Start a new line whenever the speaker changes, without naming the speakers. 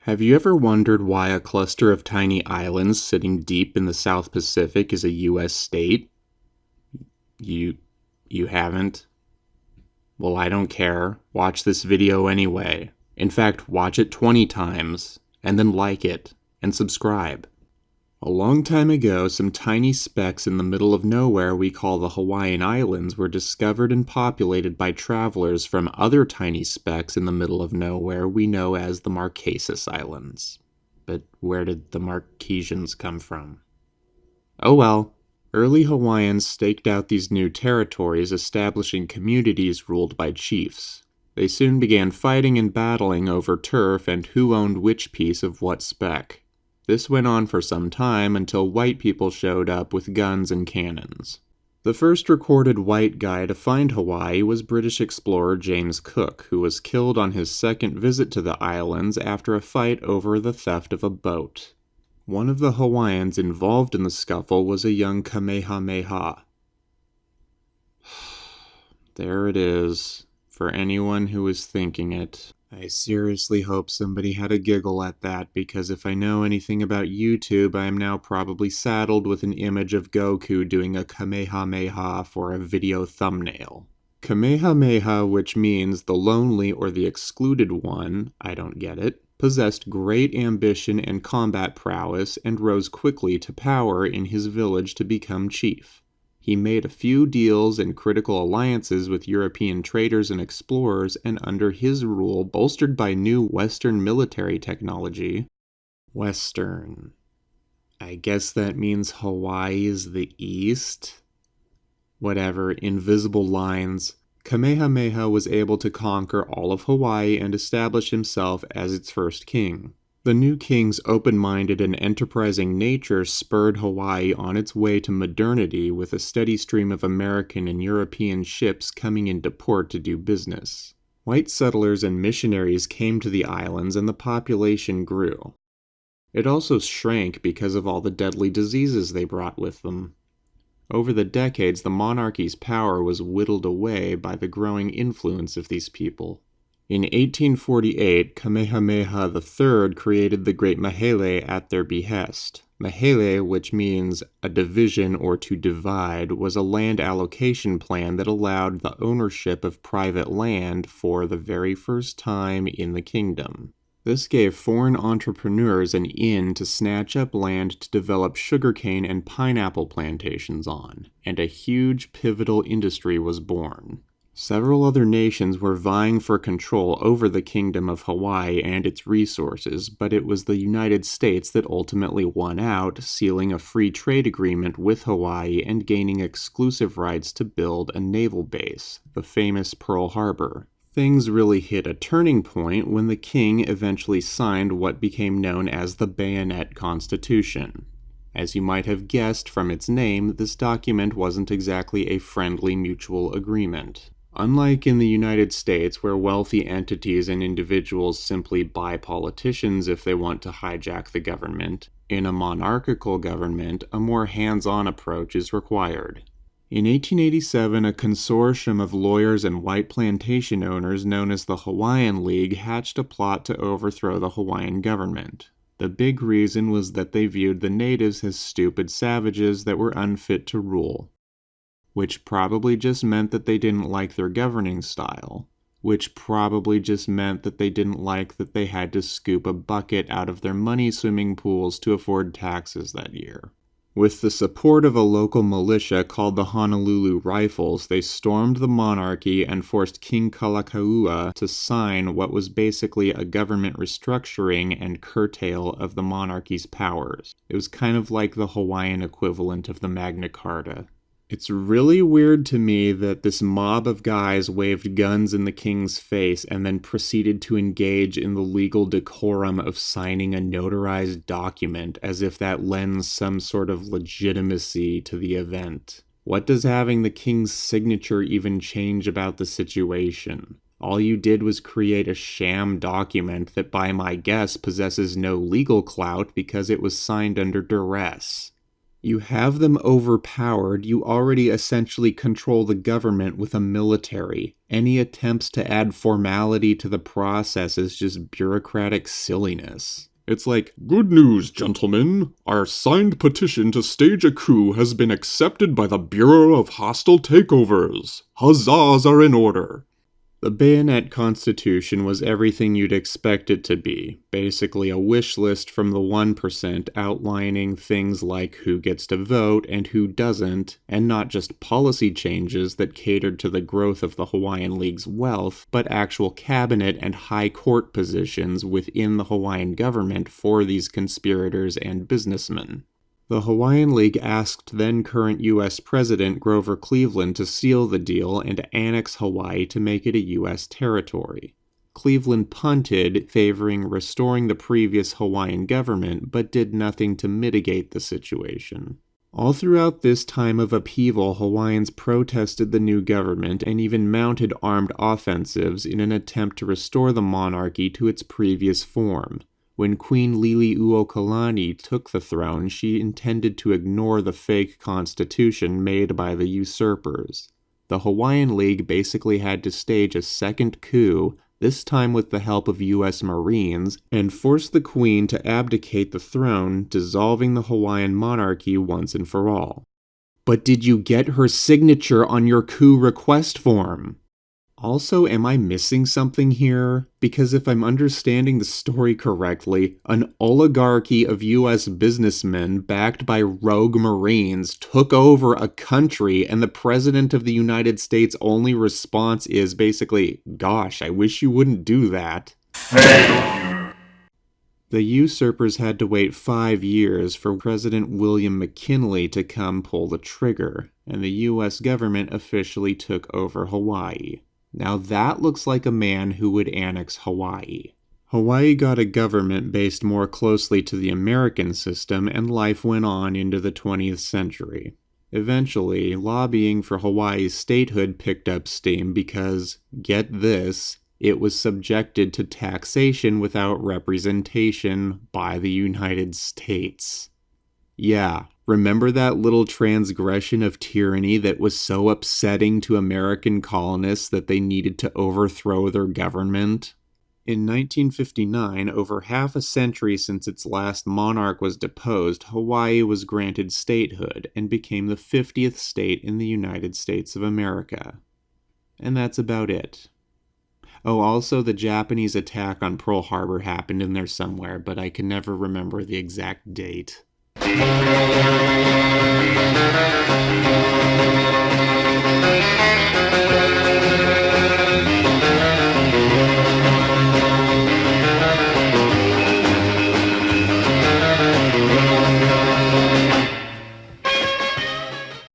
Have you ever wondered why a cluster of tiny islands sitting deep in the South Pacific is a U.S. state? You haven't? Well, I don't care. Watch this video anyway. In fact, watch it 20 times, and then like it, and subscribe. A long time ago, some tiny specks in the middle of nowhere we call the Hawaiian Islands were discovered and populated by travelers from other tiny specks in the middle of nowhere we know as the Marquesas Islands. But where did the Marquesans come from? Oh well. Early Hawaiians staked out these new territories, establishing communities ruled by chiefs. They soon began fighting and battling over turf and who owned which piece of what speck. This went on for some time until white people showed up with guns and cannons. The first recorded white guy to find Hawaii was British explorer James Cook, who was killed on his second visit to the islands after a fight over the theft of a boat. One of the Hawaiians involved in the scuffle was a young Kamehameha. There it is, for anyone who is thinking it. I seriously hope somebody had a giggle at that, because if I know anything about YouTube, I am now probably saddled with an image of Goku doing a Kamehameha for a video thumbnail. Kamehameha, which means the lonely or the excluded one, I don't get it, possessed great ambition and combat prowess and rose quickly to power in his village to become chief. He made a few deals and critical alliances with European traders and explorers, and under his rule, bolstered by new Western military technology. Western. I guess that means Hawaii is the East? Whatever, invisible lines. Kamehameha was able to conquer all of Hawaii and establish himself as its first king. The new king's open-minded and enterprising nature spurred Hawaii on its way to modernity, with a steady stream of American and European ships coming into port to do business. White settlers and missionaries came to the islands and the population grew. It also shrank because of all the deadly diseases they brought with them. Over the decades, the monarchy's power was whittled away by the growing influence of these people. In 1848, Kamehameha III created the Great Mahele at their behest. Mahele, which means a division or to divide, was a land allocation plan that allowed the ownership of private land for the very first time in the kingdom. This gave foreign entrepreneurs an in to snatch up land to develop sugarcane and pineapple plantations on, and a huge pivotal industry was born. Several other nations were vying for control over the Kingdom of Hawaii and its resources, but it was the United States that ultimately won out, sealing a free trade agreement with Hawaii and gaining exclusive rights to build a naval base, the famous Pearl Harbor. Things really hit a turning point when the king eventually signed what became known as the Bayonet Constitution. As you might have guessed from its name, this document wasn't exactly a friendly mutual agreement. Unlike in the United States, where wealthy entities and individuals simply buy politicians if they want to hijack the government, in a monarchical government, a more hands-on approach is required. In 1887, a consortium of lawyers and white plantation owners known as the Hawaiian League hatched a plot to overthrow the Hawaiian government. The big reason was that they viewed the natives as stupid savages that were unfit to rule. Which probably just meant that they didn't like their governing style. Which probably just meant that they didn't like that they had to scoop a bucket out of their money swimming pools to afford taxes that year. With the support of a local militia called the Honolulu Rifles, they stormed the monarchy and forced King Kalakaua to sign what was basically a government restructuring and curtail of the monarchy's powers. It was kind of like the Hawaiian equivalent of the Magna Carta. It's really weird to me that this mob of guys waved guns in the king's face and then proceeded to engage in the legal decorum of signing a notarized document as if that lends some sort of legitimacy to the event. What does having the king's signature even change about the situation? All you did was create a sham document that, by my guess, possesses no legal clout because it was signed under duress. You have them overpowered, you already essentially control the government with a military. Any attempts to add formality to the process is just bureaucratic silliness. It's like, good news, gentlemen. Our signed petition to stage a coup has been accepted by the Bureau of Hostile Takeovers. Huzzahs are in order. The Bayonet Constitution was everything you'd expect it to be, basically a wish list from the 1% outlining things like who gets to vote and who doesn't, and not just policy changes that catered to the growth of the Hawaiian League's wealth, but actual cabinet and high court positions within the Hawaiian government for these conspirators and businessmen. The Hawaiian League asked then-current U.S. President Grover Cleveland to seal the deal and annex Hawaii to make it a U.S. territory. Cleveland punted, favoring restoring the previous Hawaiian government, but did nothing to mitigate the situation. All throughout this time of upheaval, Hawaiians protested the new government and even mounted armed offensives in an attempt to restore the monarchy to its previous form. When Queen Liliuokalani took the throne, she intended to ignore the fake constitution made by the usurpers. The Hawaiian League basically had to stage a second coup, this time with the help of U.S. Marines, and force the queen to abdicate the throne, dissolving the Hawaiian monarchy once and for all. But did you get her signature on your coup request form? Also, am I missing something here? Because if I'm understanding the story correctly, an oligarchy of US businessmen backed by rogue Marines took over a country, and the President of the United States' only response is basically, gosh, I wish you wouldn't do that. The usurpers had to wait 5 years for President William McKinley to come pull the trigger, and the US government officially took over Hawaii. Now that looks like a man who would annex Hawaii. Hawaii got a government based more closely to the American system, and life went on into the 20th century. Eventually, lobbying for Hawaii's statehood picked up steam because, get this, it was subjected to taxation without representation by the United States. Yeah, remember that little transgression of tyranny that was so upsetting to American colonists that they needed to overthrow their government? In 1959, over half a century since its last monarch was deposed, Hawaii was granted statehood and became the 50th state in the United States of America. And that's about it. Oh, also the Japanese attack on Pearl Harbor happened in there somewhere, but I can never remember the exact date.